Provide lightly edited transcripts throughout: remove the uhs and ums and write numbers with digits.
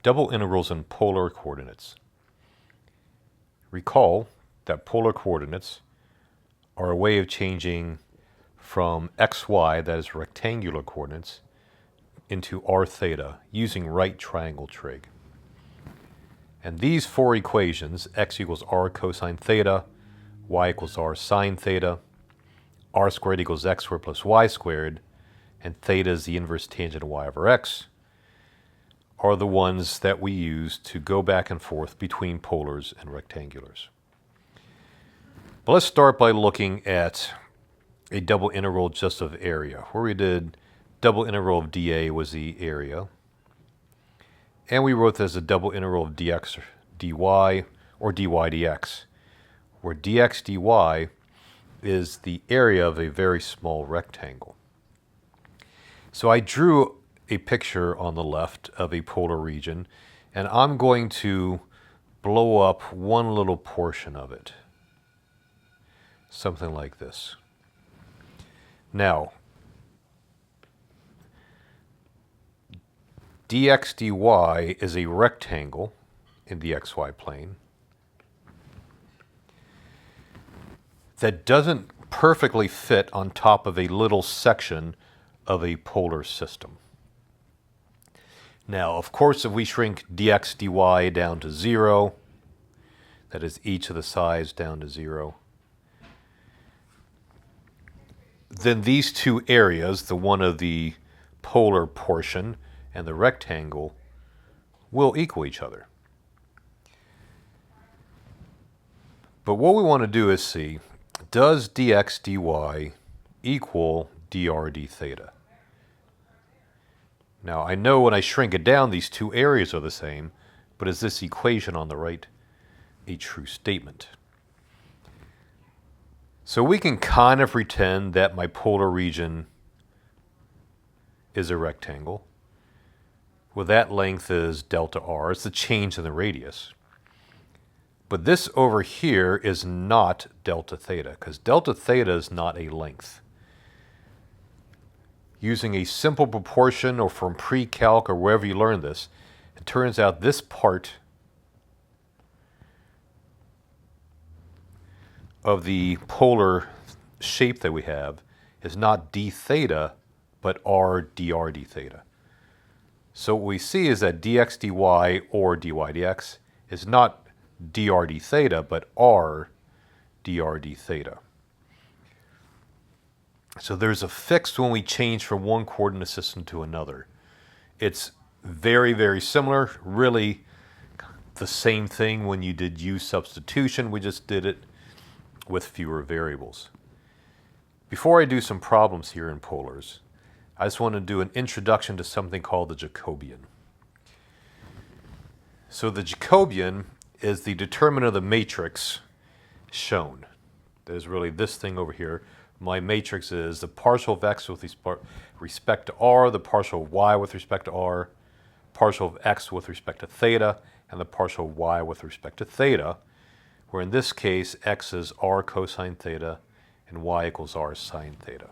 double integrals in polar coordinates. Recall that polar coordinates are a way of changing from xy, that is rectangular coordinates, into r theta using right triangle trig. And these four equations, x equals r cosine theta, y equals r sine theta, r squared equals x squared plus y squared, and theta is the inverse tangent of y over x, are the ones that we use to go back and forth between polars and rectangulars. But let's start by looking at a double integral just of area, where we did double integral of dA was the area, and we wrote this as a double integral of dx dy or dy dx, where dx dy is the area of a very small rectangle. So I drew a picture on the left of a polar region, and I'm going to blow up one little portion of it. Something like this. Now, dx dy is a rectangle in the xy plane that doesn't perfectly fit on top of a little section of a polar system. Now, of course, if we shrink dx dy down to 0, that is each of the sides down to 0, then these two areas, the one of the polar portion and the rectangle, will equal each other. But what we want to do is see, does dx dy equal dr d theta? Now, I know when I shrink it down, these two areas are the same, but is this equation on the right a true statement? So we can kind of pretend that my polar region is a rectangle. Well, that length is delta r. It's the change in the radius. But this over here is not delta theta, because delta theta is not a length. Using a simple proportion, or from pre-calc or wherever you learned this, it turns out this part of the polar shape that we have is not d theta, but r dr d theta. So what we see is that dx dy or dy dx is not dr d theta, but r dr d theta. So there's a fix when we change from one coordinate system to another. It's very, very similar, really the same thing when you did U substitution. We just did it with fewer variables. Before I do some problems here in polars, I just want to do an introduction to something called the Jacobian. So the Jacobian is the determinant of the matrix shown. There's really this thing over here. My matrix is the partial of x with respect to r, the partial of y with respect to r, partial of x with respect to theta, and the partial of y with respect to theta, where in this case x is r cosine theta and y equals r sine theta.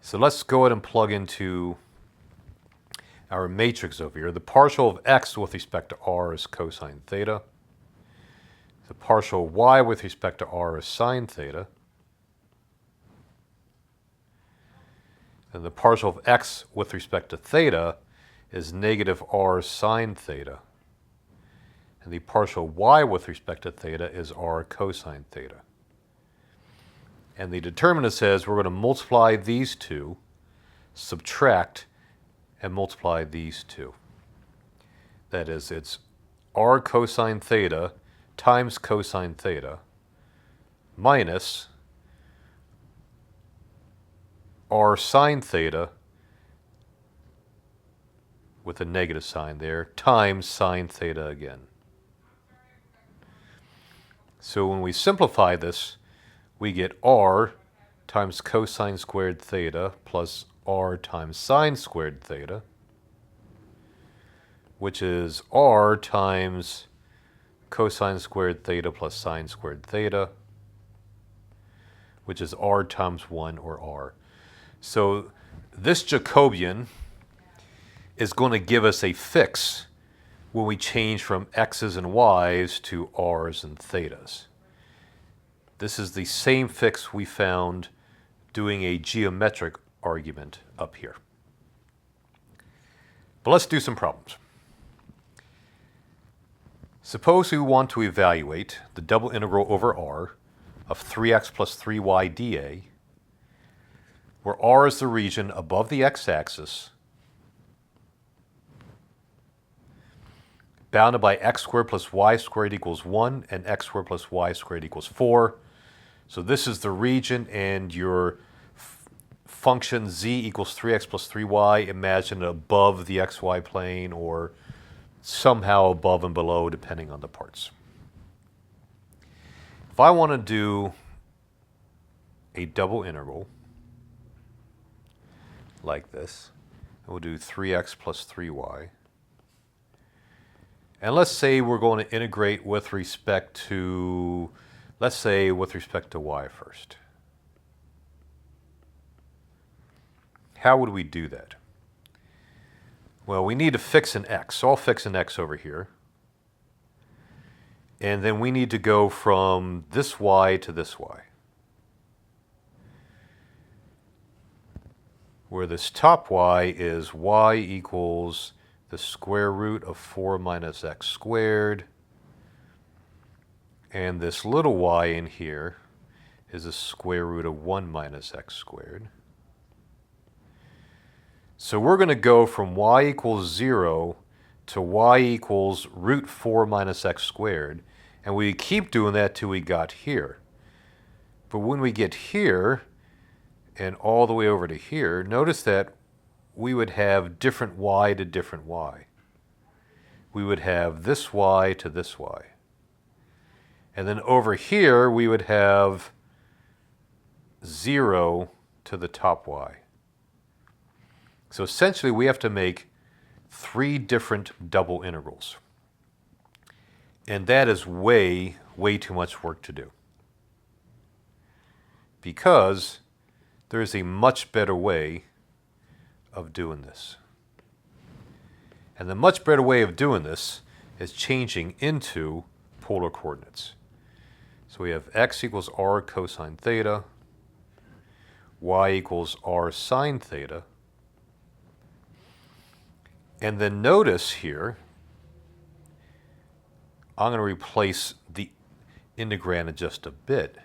So let's go ahead and plug into our matrix over here. The partial of x with respect to r is cosine theta. The partial of y with respect to r is sine theta. And the partial of x with respect to theta is negative r sine theta. And the partial of y with respect to theta is r cosine theta. And the determinant says we're going to multiply these two, subtract, and multiply these two. That is, it's r cosine theta times cosine theta minus r sine theta with a negative sign there times sine theta again. So when we simplify this, we get r times cosine squared theta plus r times sine squared theta, which is r times cosine squared theta plus sine squared theta, which is r times 1, or r. So this Jacobian is going to give us a fix when we change from x's and y's to r's and thetas. This is the same fix we found doing a geometric argument up here. But let's do some problems. Suppose we want to evaluate the double integral over r of 3x plus 3y dA, where r is the region above the x-axis, bounded by x squared plus y squared equals 1 and x squared plus y squared equals 4. So this is the region, and your function z equals 3x plus 3y, imagine it above the xy plane or somehow above and below depending on the parts. If I want to do a double integral like this, we'll do 3x plus 3y. And let's say we're going to integrate with respect to, let's say with respect to y first. How would we do that? Well, we need to fix an x, so I'll fix an x over here. And then we need to go from this y to this y, where this top y is y equals the square root of 4 minus x squared, and this little y in here is the square root of 1 minus x squared. So we're going to go from y equals 0 to y equals root 4 minus x squared, and we keep doing that till we got here. But when we get here and all the way over to here, notice that we would have different y to different y. We would have this y to this y. And then over here we would have 0 to the top y. So essentially we have to make 3 different double integrals. And that is way too much work to do, because there is a much better way of doing this. And the much better way of doing this is changing into polar coordinates. So we have x equals r cosine theta, y equals r sine theta. And then notice here, I'm going to replace the integrand in just a bit.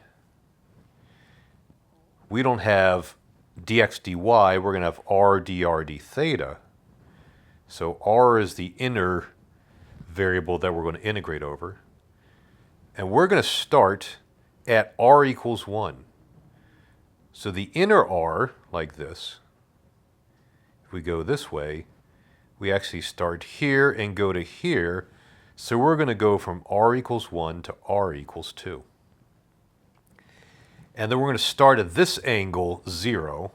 We don't have dx dy, we're going to have r dr d theta. So r is the inner variable that we're going to integrate over. And we're going to start at r equals 1. So the inner r, like this, if we go this way, we actually start here and go to here. So we're going to go from r equals 1 to r equals 2. And then we're going to start at this angle 0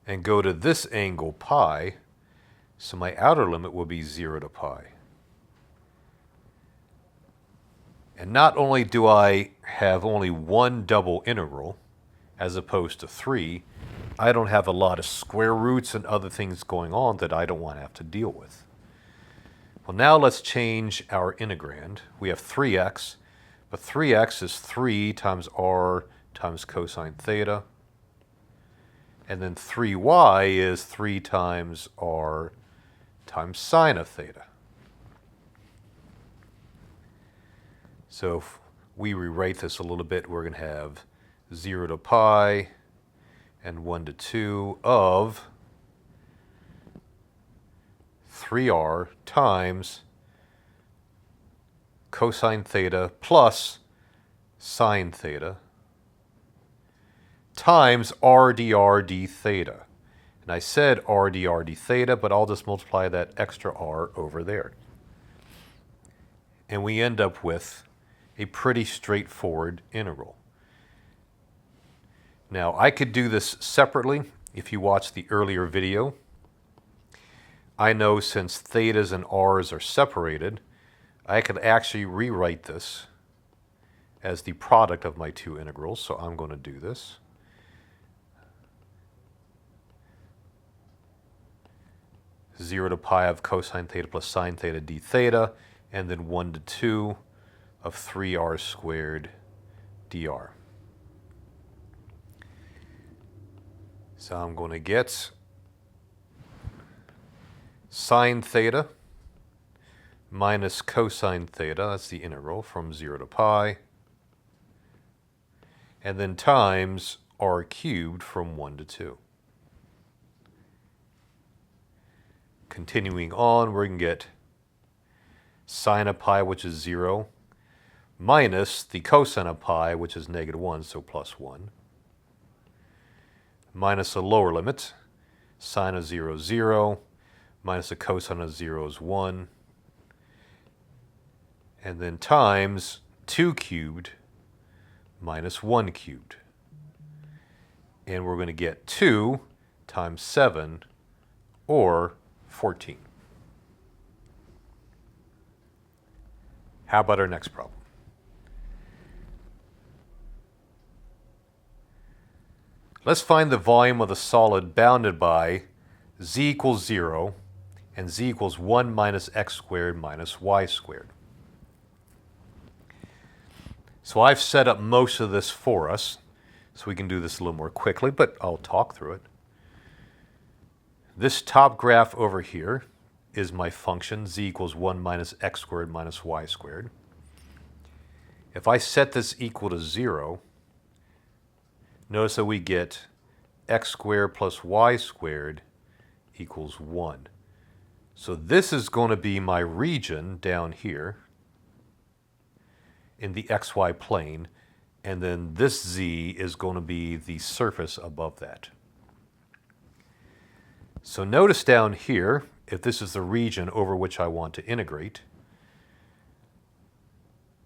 and go to this angle pi. So my outer limit will be 0 to pi. And not only do I have only one double integral as opposed to 3, I don't have a lot of square roots and other things going on that I don't want to have to deal with. Well, now let's change our integrand. We have 3x, but 3x is 3 times r times cosine theta. And then 3y is 3 times r times sine of theta. So if we rewrite this a little bit, we're going to have 0 to pi and 1 to 2 of 3r times cosine theta plus sine theta times r dr d theta. And I said r dr d theta, but I'll just multiply that extra r over there. And we end up with a pretty straightforward integral. Now, I could do this separately if you watched the earlier video. I know since thetas and r's are separated, I could actually rewrite this as the product of my two integrals, so I'm going to do this. 0 to pi of cosine theta plus sine theta d theta, and then 1 to 2 of 3r squared dr. So I'm going to get sine theta minus cosine theta, that's the integral from 0 to pi, and then times r cubed from 1 to 2. Continuing on, we're going to get sine of pi, which is 0, minus the cosine of pi, which is -1, so plus 1, minus the lower limit, sine of 0 is 0, minus the cosine of 0 is 1, and then times 2 cubed minus 1 cubed. And we're going to get 2 times 7, or 14. How about our next problem? Let's find the volume of the solid bounded by z equals 0 and z equals 1 minus x squared minus y squared. So I've set up most of this for us, so we can do this a little more quickly, but I'll talk through it. This top graph over here is my function, z equals 1 minus x squared minus y squared. If I set this equal to 0, notice that we get x squared plus y squared equals 1. So this is going to be my region down here in the xy plane, and then this z is going to be the surface above that. So notice down here, if this is the region over which I want to integrate,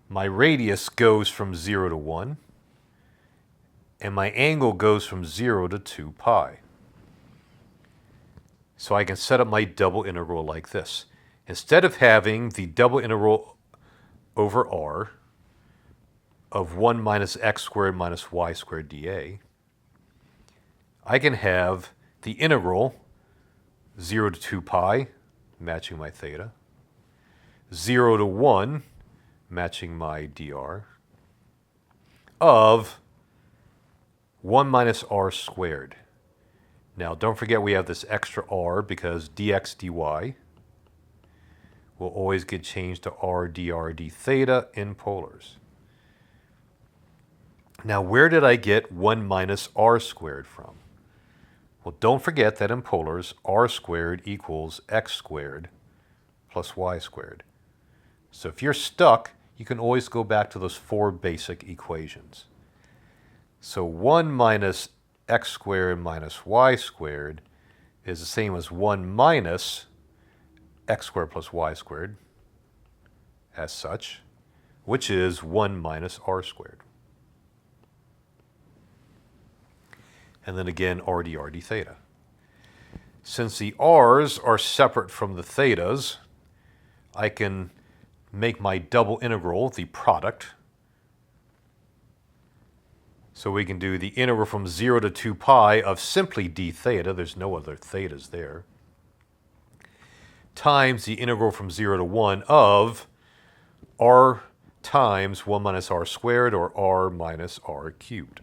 my radius goes from 0 to 1, and my angle goes from 0 to 2 pi. So I can set up my double integral like this. Instead of having the double integral over r of 1 minus x squared minus y squared dA, I can have the integral 0 to 2 pi, matching my theta, 0 to 1, matching my dr, of 1 minus r squared. Now don't forget we have this extra r because dx dy will always get changed to r dr d theta in polars. Now where did I get 1 minus r squared from? Well, don't forget that in polars, r squared equals x squared plus y squared. So if you're stuck, you can always go back to those 4 basic equations. So 1 minus x squared minus y squared is the same as 1 minus x squared plus y squared, as such, which is 1 minus r squared. And then again, r dr d theta. Since the r's are separate from the thetas, I can make my double integral the product. So we can do the integral from 0 to 2 pi of simply d theta, there's no other thetas there, times the integral from 0 to 1 of r times 1 minus r squared, or r minus r cubed.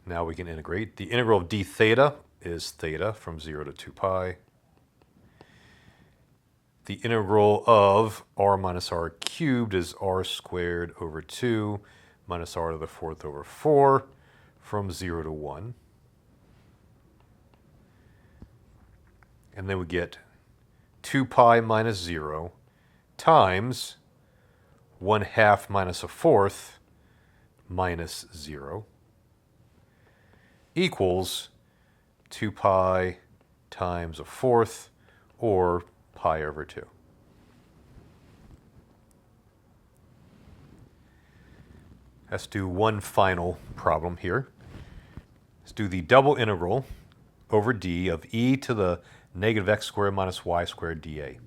Now we can integrate. The integral of d theta is theta from 0 to 2 pi. The integral of r minus r cubed is r squared over 2 minus r to the 4th over 4 from 0 to 1. And then we get 2 pi minus 0 times 1/2 minus 1/4 minus 0 equals 2 pi times 1/4, or pi over 2. Let's do one final problem here. Let's do the double integral over d of e to the negative x squared minus y squared dA,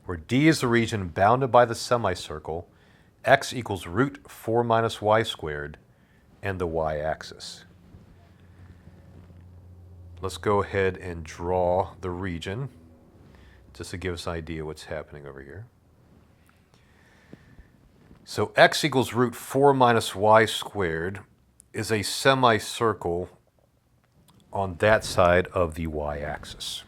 where d is the region bounded by the semicircle, x equals root 4 minus y squared, and the y-axis. Let's go ahead and draw the region just to give us an idea what's happening over here. So x equals root 4 minus y squared is a semicircle on that side of the y-axis.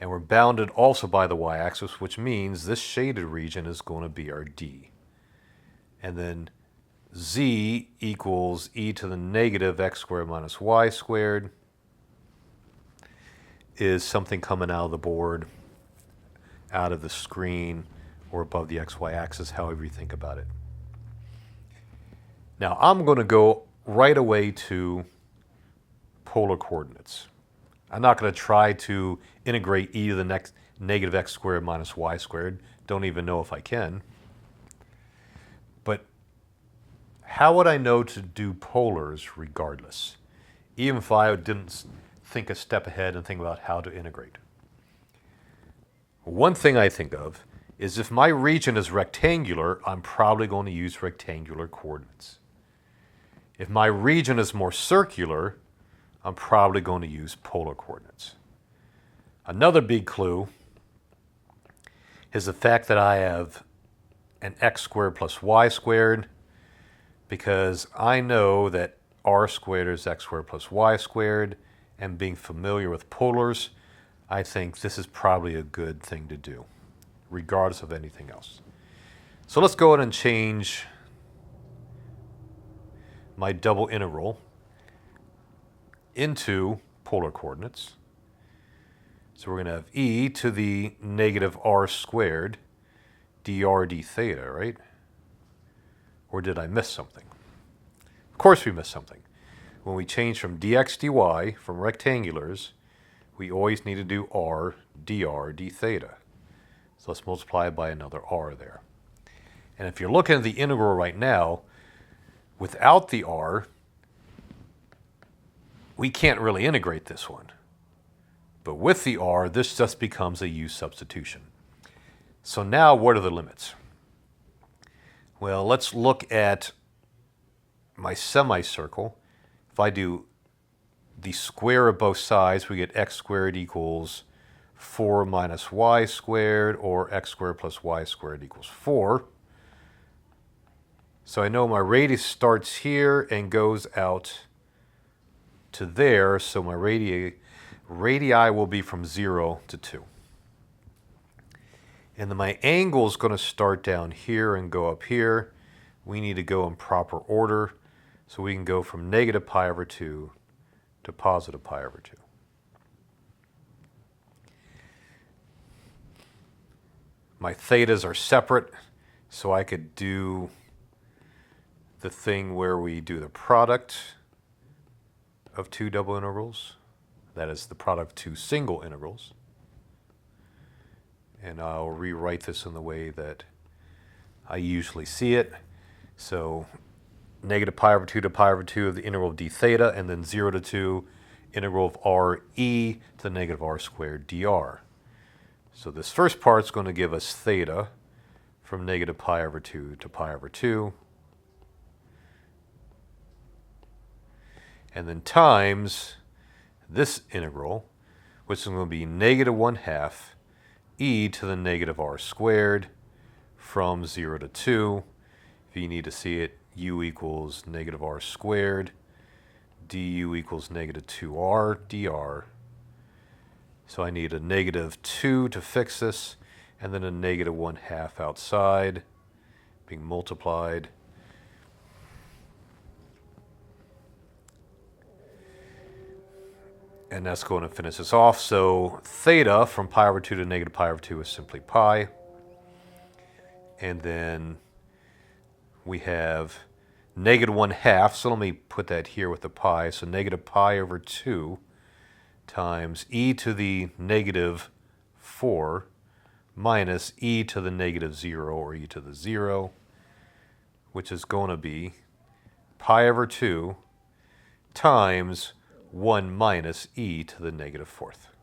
And we're bounded also by the y-axis, which means this shaded region is going to be our D. And then z equals e to the negative x squared minus y squared is something coming out of the board, out of the screen, or above the xy axis, however you think about it. Now I'm going to go right away to polar coordinates. I'm not going to try to integrate e to the next negative x squared minus y squared. Don't even know if I can. But how would I know to do polars regardless, even if I didn't think a step ahead and think about how to integrate? One thing I think of is if my region is rectangular, I'm probably going to use rectangular coordinates. If my region is more circular, I'm probably going to use polar coordinates. Another big clue is the fact that I have an x squared plus y squared, because I know that r squared is x squared plus y squared, and being familiar with polars, I think this is probably a good thing to do, regardless of anything else. So let's go ahead and change my double integral into polar coordinates. So we're going to have e to the negative r squared dr d theta, right? Or did I miss something? Of course we missed something. When we change from dx dy, from rectangulars, we always need to do r dr d theta. So let's multiply by another r there. And if you're looking at the integral right now, without the r, we can't really integrate this one. But with the r, this just becomes a u substitution. So now what are the limits? Well, let's look at my semicircle. If I do the square of both sides, we get x squared equals 4 minus y squared, or x squared plus y squared equals 4. So I know my radius starts here and goes out to there, so my radii will be from 0 to 2. And then my angle is going to start down here and go up here. We need to go in proper order, so we can go from negative pi over 2 to positive pi over 2. My thetas are separate, so I could do the thing where we do the product of two double integrals. That is the product of two single integrals. And I'll rewrite this in the way that I usually see it. So negative pi over 2 to pi over 2 of the integral of d theta, and then 0 to 2 integral of r e to the negative r squared dr. So this first part is going to give us theta from negative pi over 2 to pi over 2. And then times this integral, which is going to be negative 1/2 e to the negative r squared from 0 to 2. If you need to see it, u equals negative r squared, du equals negative 2r dr. So I need a negative 2 to fix this, and then a negative 1/2 outside being multiplied. And that's going to finish this off. So theta from pi over 2 to negative pi over 2 is simply pi. And then we have negative 1/2. So let me put that here with the pi. So negative pi over 2 times e to the negative 4 minus e to the negative 0, or e to the 0, which is going to be pi over 2 times 1 minus e to the negative 4th.